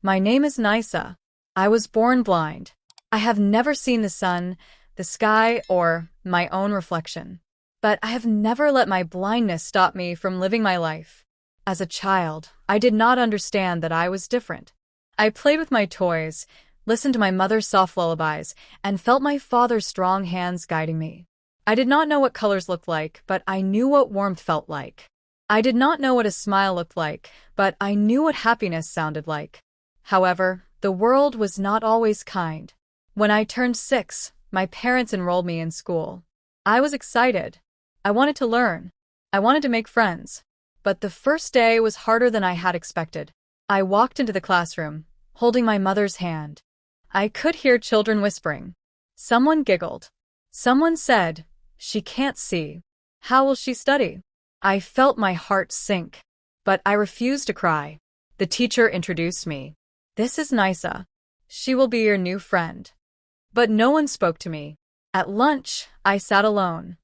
My name is Nisa. I was born blind. I have never seen the sun, the sky, or my own reflection. But I have never let my blindness stop me from living my life. As a child, I did not understand that I was different. I played with my toys, listened to my mother's soft lullabies, and felt my father's strong hands guiding me. I did not know what colors looked like, but I knew what warmth felt like. I did not know what a smile looked like, but I knew what happiness sounded like. However, the world was not always kind. When I turned 6, my parents enrolled me in school. I was excited. I wanted to learn. I wanted to make friends. But the first day was harder than I had expected. I walked into the classroom, holding my mother's hand. I could hear children whispering. Someone giggled. Someone said, "She can't see. How will she study?" I felt my heart sink. But I refused to cry. The teacher introduced me. "This is Nisa. She will be your new friend." But no one spoke to me. At lunch, I sat alone.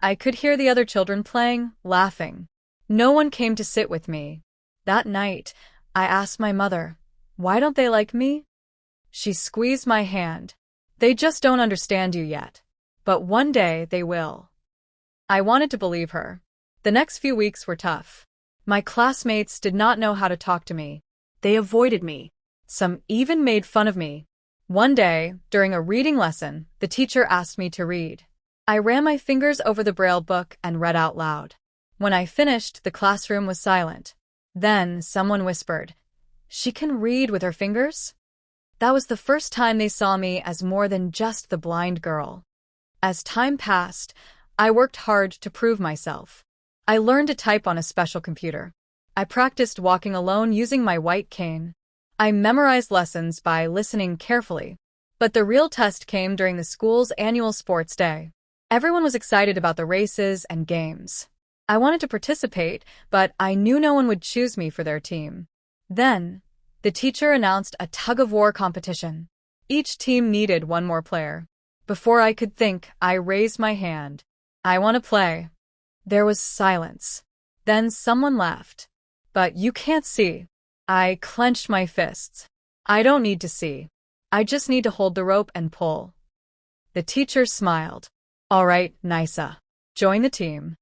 I could hear the other children playing, laughing. No one came to sit with me. That night, I asked my mother, "Why don't they like me?" She squeezed my hand. "They just don't understand you yet. But one day they will." I wanted to believe her. The next few weeks were tough. My classmates did not know how to talk to me. They avoided me. Some even made fun of me. One day, during a reading lesson, the teacher asked me to read. I ran my fingers over the Braille book and read out loud. When I finished, the classroom was silent. Then someone whispered, "She can read with her fingers?" That was the first time they saw me as more than just the blind girl. As time passed, I worked hard to prove myself. I learned to type on a special computer. I practiced walking alone using my white cane. I memorized lessons by listening carefully. But the real test came during the school's annual sports day. Everyone was excited about the races and games. I wanted to participate, but I knew no one would choose me for their team. Then, the teacher announced a tug-of-war competition. Each team needed one more player. Before I could think, I raised my hand. "I want to play." There was silence. Then someone laughed. "But you can't see." I clenched my fists. "I don't need to see. I just need to hold the rope and pull." The teacher smiled. "All right, Nisa. Join the team."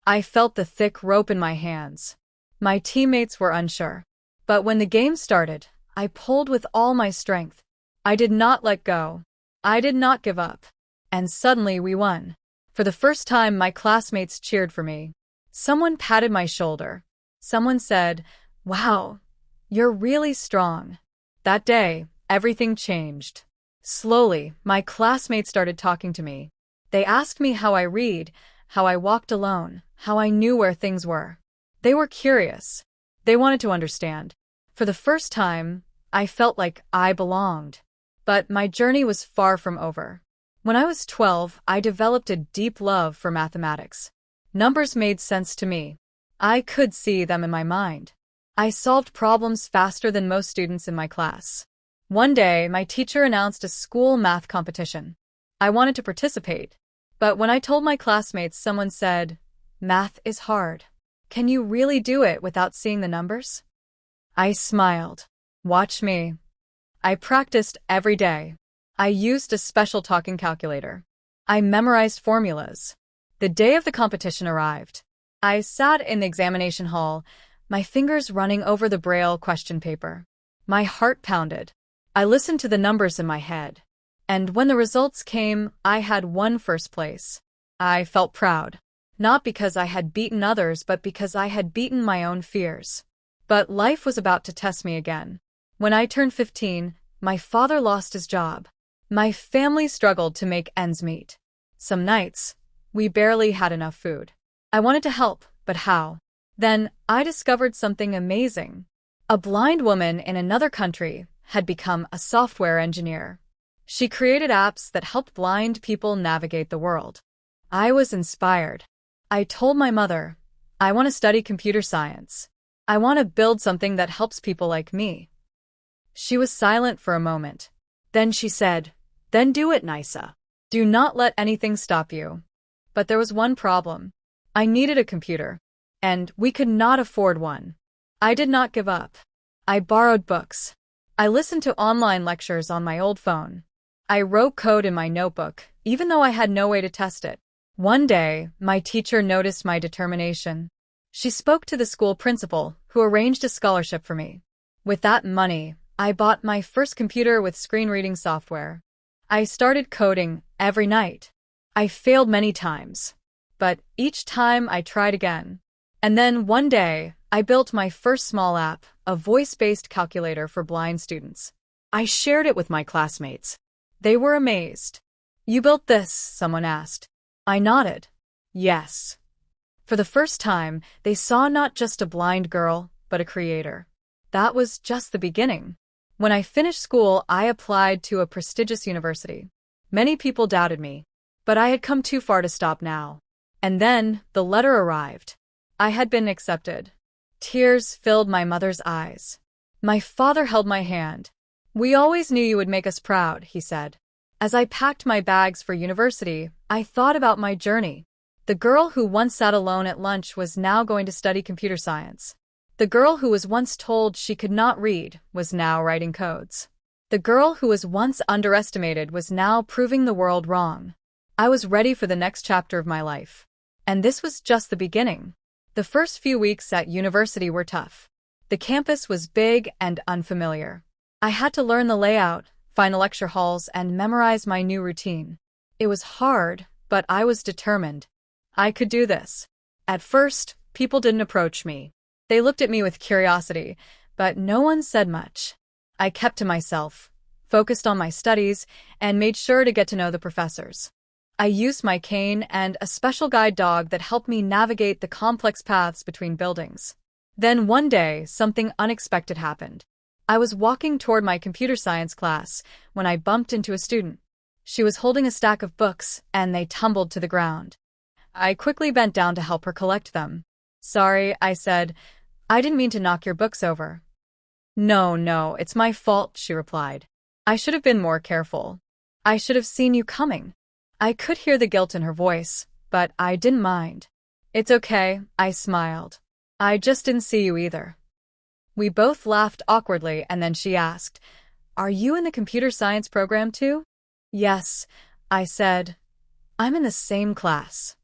I felt the thick rope in my hands. My teammates were unsure. But when the game started, I pulled with all my strength. I did not let go. I did not give up. And suddenly we won. For the first time, my classmates cheered for me. Someone patted my shoulder. Someone said, "Wow, you're really strong." That day, everything changed. Slowly, my classmates started talking to me. They asked me how I read, how I walked alone, how I knew where things were. They were curious. They wanted to understand. For the first time, I felt like I belonged. But my journey was far from over. When I was 12, I developed a deep love for mathematics. Numbers made sense to me. I could see them in my mind. I solved problems faster than most students in my class. One day, my teacher announced a school math competition. I wanted to participate. But when I told my classmates, someone said, "Math is hard. Can you really do it without seeing the numbers?" I smiled. "Watch me." I practiced every day. I used a special talking calculator. I memorized formulas. The day of the competition arrived. I sat in the examination hall, my fingers running over the Braille question paper. My heart pounded. I listened to the numbers in my head. And when the results came, I had won first place. I felt proud. Not because I had beaten others, but because I had beaten my own fears. But life was about to test me again. When I turned 15, my father lost his job. My family struggled to make ends meet. Some nights, we barely had enough food. I wanted to help, but how? Then I discovered something amazing. A blind woman in another country had become a software engineer. She created apps that helped blind people navigate the world. I was inspired. I told my mother, "I want to study computer science. I want to build something that helps people like me." She was silent for a moment. Then she said, "Then do it, Nisa. Do not let anything stop you." But there was one problem. I needed a computer, and we could not afford one. I did not give up. I borrowed books. I listened to online lectures on my old phone. I wrote code in my notebook, even though I had no way to test it. One day, my teacher noticed my determination. She spoke to the school principal, who arranged a scholarship for me. With that money, I bought my first computer with screen reading software. I started coding every night. I failed many times, but each time I tried again. And then one day, I built my first small app, a voice-based calculator for blind students. I shared it with my classmates. They were amazed. "You built this?" someone asked. I nodded. Yes. For the first time, they saw not just a blind girl, but a creator. That was just the beginning. When I finished school, I applied to a prestigious university. Many people doubted me, but I had come too far to stop now. And then the letter arrived. I had been accepted. Tears filled my mother's eyes. My father held my hand. "We always knew you would make us proud," he said. As I packed my bags for university, I thought about my journey. The girl who once sat alone at lunch was now going to study computer science. The girl who was once told she could not read was now writing codes. The girl who was once underestimated was now proving the world wrong. I was ready for the next chapter of my life. And this was just the beginning. The first few weeks at university were tough. The campus was big and unfamiliar. I had to learn the layout, find the lecture halls, and memorize my new routine. It was hard, but I was determined. I could do this. At first, people didn't approach me. They looked at me with curiosity, but no one said much. I kept to myself, focused on my studies, and made sure to get to know the professors. I used my cane and a special guide dog that helped me navigate the complex paths between buildings. Then one day, something unexpected happened. I was walking toward my computer science class when I bumped into a student. She was holding a stack of books, and they tumbled to the ground. I quickly bent down to help her collect them. "Sorry," I said. "I didn't mean to knock your books over." No, it's my fault," she replied. "I should have been more careful. I should have seen you coming." I could hear the guilt in her voice, but I didn't mind. "It's okay," I smiled. "I just didn't see you either." We both laughed awkwardly, and then she asked, "Are you in the computer science program too?" "Yes," I said. "I'm in the same class."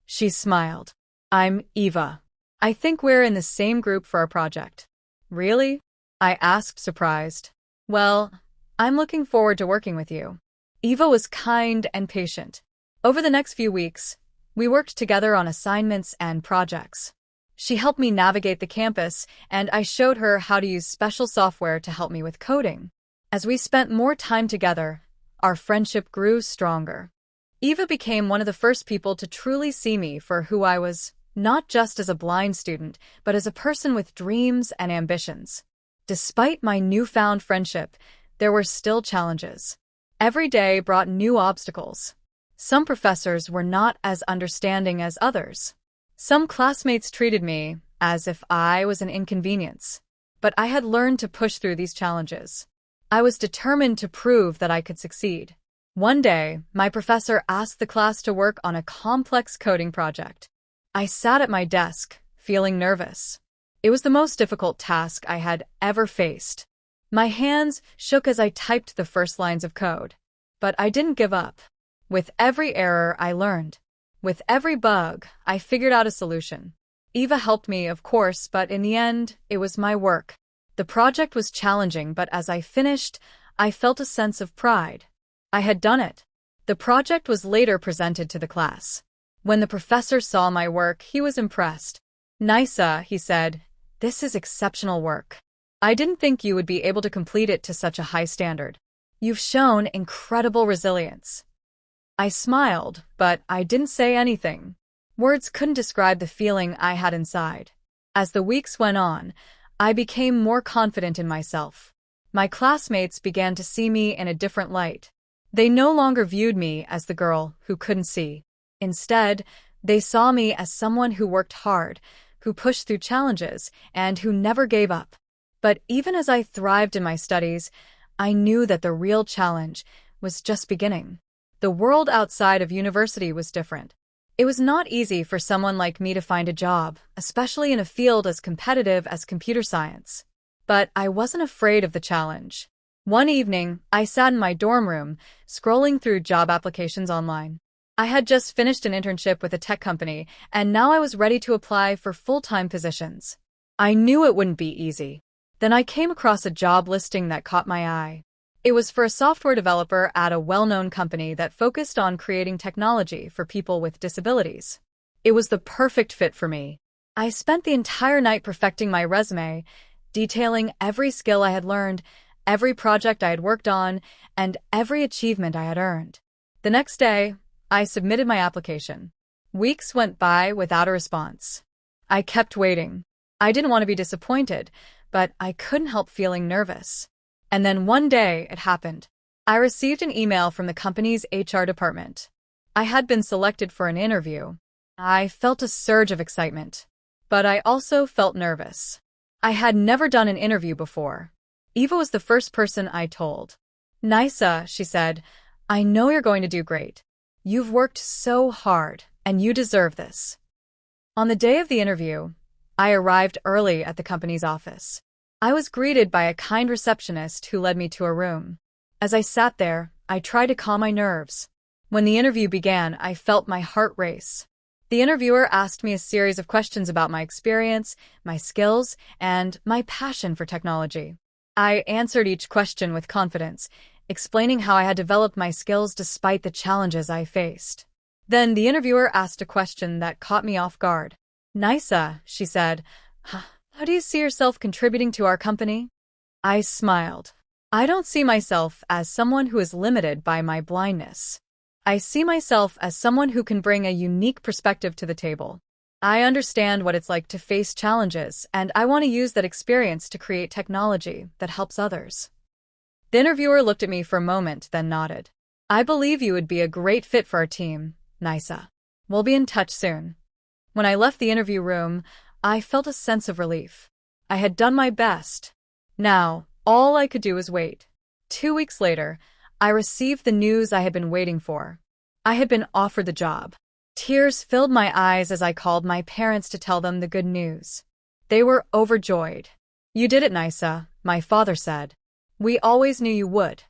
She smiled. "I'm Eva. I think we're in the same group for our project." "Really?" I asked, surprised. "Well, I'm looking forward to working with you." Eva was kind and patient. Over the next few weeks, we worked together on assignments and projects. She helped me navigate the campus, and I showed her how to use special software to help me with coding. As we spent more time together, our friendship grew stronger. Eva became one of the first people to truly see me for who I was, not just as a blind student, but as a person with dreams and ambitions. Despite my newfound friendship, there were still challenges. Every day brought new obstacles. Some professors were not as understanding as others. Some classmates treated me as if I was an inconvenience. But I had learned to push through these challenges. I was determined to prove that I could succeed. One day, my professor asked the class to work on a complex coding project. I sat at my desk, feeling nervous. It was the most difficult task I had ever faced. My hands shook as I typed the first lines of code. But I didn't give up. With every error, I learned. With every bug, I figured out a solution. Eva helped me, of course, but in the end, it was my work. The project was challenging, but as I finished, I felt a sense of pride. I had done it. The project was later presented to the class. When the professor saw my work, he was impressed. "Nisa," he said, "this is exceptional work. I didn't think you would be able to complete it to such a high standard. You've shown incredible resilience." I smiled, but I didn't say anything. Words couldn't describe the feeling I had inside. As the weeks went on, I became more confident in myself. My classmates began to see me in a different light. They no longer viewed me as the girl who couldn't see. Instead, they saw me as someone who worked hard, who pushed through challenges, and who never gave up. But even as I thrived in my studies, I knew that the real challenge was just beginning. The world outside of university was different. It was not easy for someone like me to find a job, especially in a field as competitive as computer science. But I wasn't afraid of the challenge. One evening, I sat in my dorm room, scrolling through job applications online. I had just finished an internship with a tech company, and now I was ready to apply for full-time positions. I knew it wouldn't be easy. Then I came across a job listing that caught my eye. It was for a software developer at a well-known company that focused on creating technology for people with disabilities. It was the perfect fit for me. I spent the entire night perfecting my resume, detailing every skill I had learned, every project I had worked on, and every achievement I had earned. The next day, I submitted my application. Weeks went by without a response. I kept waiting. I didn't want to be disappointed, but I couldn't help feeling nervous. And then one day, it happened. I received an email from the company's HR department. I had been selected for an interview. I felt a surge of excitement. But I also felt nervous. I had never done an interview before. Eva was the first person I told. "Nisa," she said, "I know you're going to do great. You've worked so hard, and you deserve this." On the day of the interview, I arrived early at the company's office. I was greeted by a kind receptionist who led me to a room. As I sat there, I tried to calm my nerves. When the interview began, I felt my heart race. The interviewer asked me a series of questions about my experience, my skills, and my passion for technology. I answered each question with confidence, explaining how I had developed my skills despite the challenges I faced. Then the interviewer asked a question that caught me off guard. "Nisa," she said, "how do you see yourself contributing to our company?" I smiled. I don't see myself as someone who is limited by my blindness. I see myself as someone who can bring a unique perspective to the table. I understand what it's like to face challenges, and I want to use that experience to create technology that helps others. The interviewer looked at me for a moment, then nodded. "I believe you would be a great fit for our team, Nisa. We'll be in touch soon." When I left the interview room, I felt a sense of relief. I had done my best. Now, all I could do was wait. 2 weeks later, I received the news I had been waiting for. I had been offered the job. Tears filled my eyes as I called my parents to tell them the good news. They were overjoyed. "You did it, Nisa," my father said. "We always knew you would."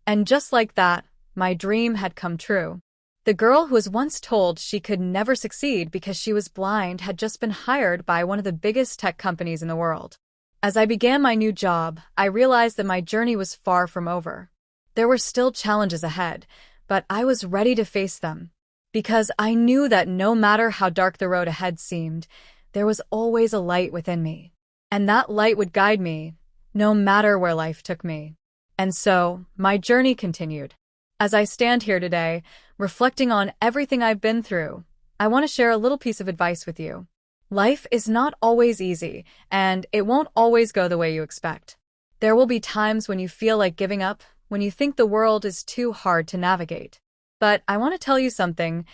And just like that, my dream had come true. The girl who was once told she could never succeed because she was blind had just been hired by one of the biggest tech companies in the world. As I began my new job, I realized that my journey was far from over. There were still challenges ahead, but I was ready to face them. Because I knew that no matter how dark the road ahead seemed, there was always a light within me. And that light would guide me, no matter where life took me. And so, my journey continued. As I stand here today, reflecting on everything I've been through, I want to share a little piece of advice with you. Life is not always easy, and it won't always go the way you expect. There will be times when you feel like giving up, when you think the world is too hard to navigate. But I want to tell you something.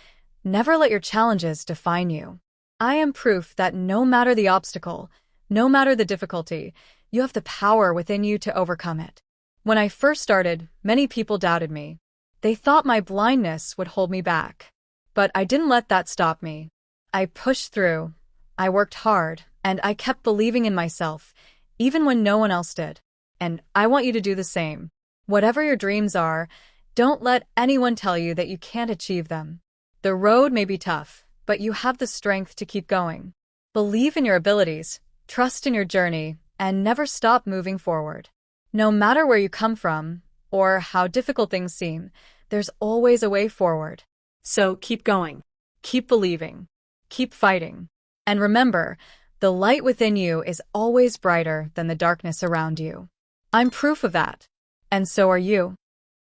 Never let your challenges define you. I am proof that no matter the obstacle, no matter the difficulty, you have the power within you to overcome it. When I first started, many people doubted me. They thought my blindness would hold me back. But I didn't let that stop me. I pushed through. I worked hard, and I kept believing in myself, even when no one else did. And I want you to do the same. Whatever your dreams are, don't let anyone tell you that you can't achieve them. The road may be tough, but you have the strength to keep going. Believe in your abilities, trust in your journey, and never stop moving forward. No matter where you come from, or how difficult things seem, there's always a way forward. So keep going, keep believing, keep fighting. And remember, the light within you is always brighter than the darkness around you. I'm proof of that. And so are you.